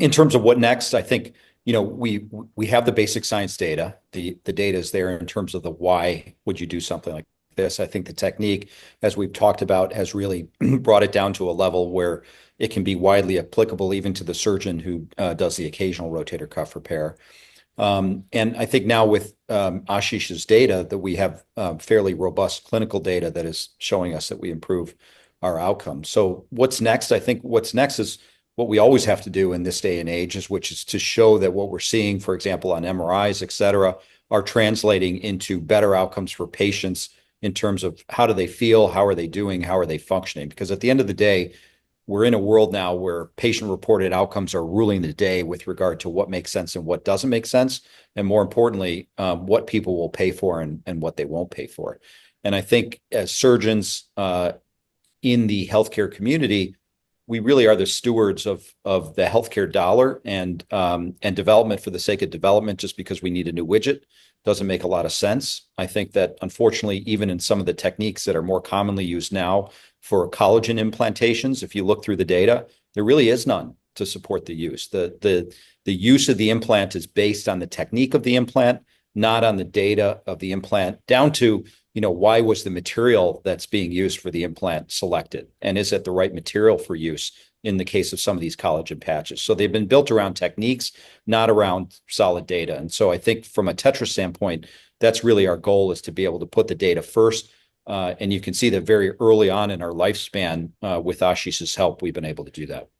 In terms of what next, I think, we have the basic science data. The data is there in terms of the why would you do something like this. I think the technique, as we've talked about, has really brought it down to a level where it can be widely applicable even to the surgeon who does the occasional rotator cuff repair. And I think now with Ashish's data that we have fairly robust clinical data that is showing us that we improve our outcomes. So what's next? I think what's next is what we always have to do in this day and age, which is to show that what we're seeing, for example, on MRIs, et cetera, are translating into better outcomes for patients in terms of how do they feel, how are they doing, how are they functioning? Because at the end of the day, we're in a world now where patient-reported outcomes are ruling the day with regard to what makes sense and what doesn't make sense, and more importantly, what people will pay for and what they won't pay for. And I think as surgeons in the healthcare community, we really are the stewards of the healthcare dollar, and development for the sake of development just because we need a new widget doesn't make a lot of sense. I think that unfortunately, even in some of the techniques that are more commonly used now for collagen implantations, if you look through the data, there really is none to support the use. The use of the implant is based on the technique of the implant, not on the data of the implant, down to why was the material that's being used for the implant selected? And is it the right material for use in the case of some of these collagen patches? So they've been built around techniques, not around solid data. And so I think from a Tetra standpoint, that's really our goal, is to be able to put the data first. And you can see that very early on in our lifespan, with Ashish's help, we've been able to do that.